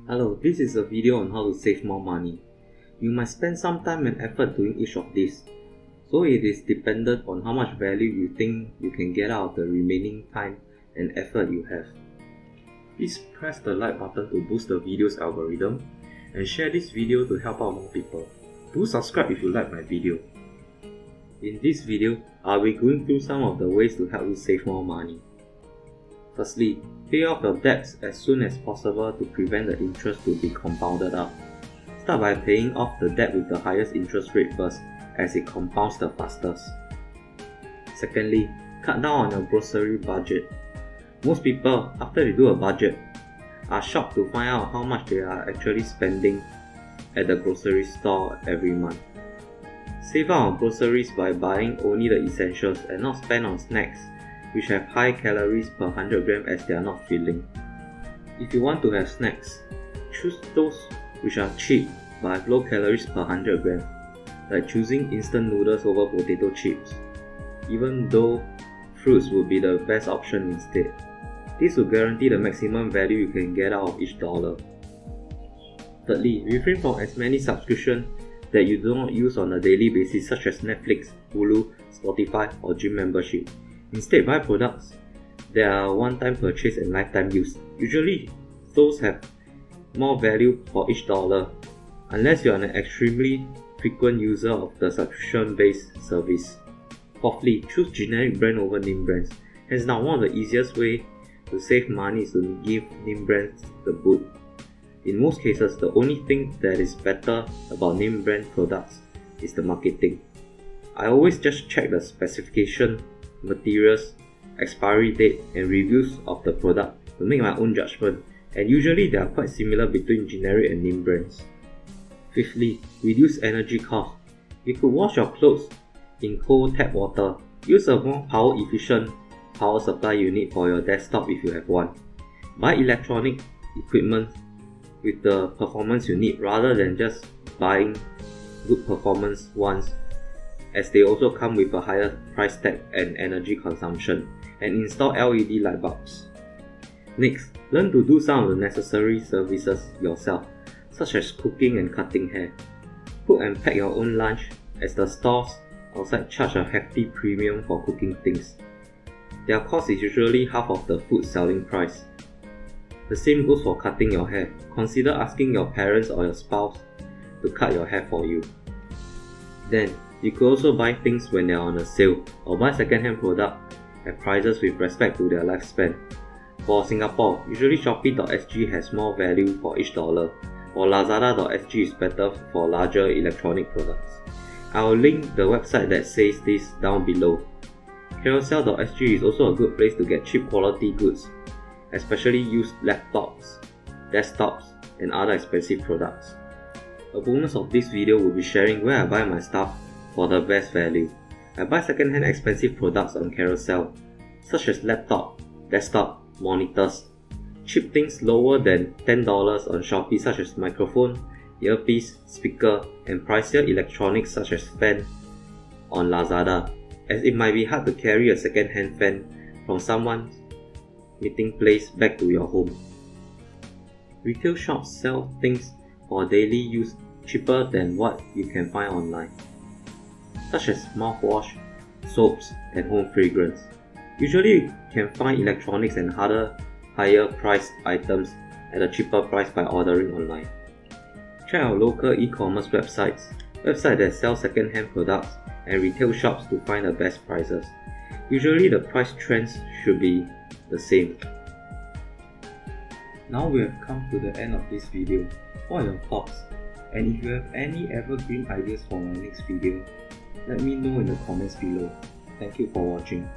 Hello, this is a video on how to save more money. You must spend some time and effort doing each of these, so it is dependent on how much value you think you can get out of the remaining time and effort you have. Please press the like button to boost the video's algorithm and share this video to help out more people. Do subscribe if you like my video. In this video, I'll be going through some of the ways to help you save more money. Firstly, pay off your debts as soon as possible to prevent the interest to be compounded up. Start by paying off the debt with the highest interest rate first, as it compounds the fastest. Secondly, cut down on your grocery budget. Most people, after they do a budget, are shocked to find out how much they are actually spending at the grocery store every month. Save out on groceries by buying only the essentials and not spend on snacks which have high calories per 100 gram as they are not filling. If you want to have snacks, choose those which are cheap but have low calories per 100 gram, like choosing instant noodles over potato chips, even though fruits would be the best option instead. This will guarantee the maximum value you can get out of each dollar. Thirdly, refrain from as many subscriptions that you do not use on a daily basis, such as Netflix, Hulu, Spotify, or gym membership. Instead, buy products that are one-time purchase and lifetime use. Usually, those have more value for each dollar, unless you are an extremely frequent user of the subscription-based service. Fourthly, choose generic brand over name brands. Hands down, one of the easiest ways to save money is to give name brands the boot. In most cases, the only thing that is better about name brand products is the marketing. I always just check the specification, materials, expiry date, and reviews of the product to make my own judgment, and usually they are quite similar between generic and name brands. Fifthly, reduce energy cost. You could wash your clothes in cold tap water. Use a more power efficient power supply unit for your desktop if you have one. Buy electronic equipment with the performance you need rather than just buying good performance ones, as they also come with a higher price tag and energy consumption, and install LED light bulbs. Next, learn to do some of the necessary services yourself, such as cooking and cutting hair. Cook and pack your own lunch, as the stores outside charge a hefty premium for cooking things. Their cost is usually half of the food selling price. The same goes for cutting your hair. Consider asking your parents or your spouse to cut your hair for you. Then, you could also buy things when they are on a sale, or buy second-hand products at prices with respect to their lifespan. For Singapore, usually Shopee.sg has more value for each dollar, while Lazada.sg is better for larger electronic products. I will link the website that says this down below. Carousell.sg is also a good place to get cheap quality goods, especially used laptops, desktops, and other expensive products. A bonus of this video will be sharing where I buy my stuff for the best value. I buy second-hand expensive products on Carousell, such as laptop, desktop, monitors. Cheap things lower than $10 on Shopee, such as microphone, earpiece, speaker, and pricier electronics such as fan on Lazada, as it might be hard to carry a second-hand fan from someone's meeting place back to your home. Retail shops sell things for daily use cheaper than what you can find online, such as mouthwash, soaps, and home fragrance. Usually you can find electronics and other higher priced items at a cheaper price by ordering online. Check out local e-commerce websites that sell second-hand products, and retail shops to find the best prices. Usually the price trends should be the same. Now we have come to the end of this video. What are your thoughts? And if you have any evergreen ideas for my next video, let me know in the comments below. Thank you for watching.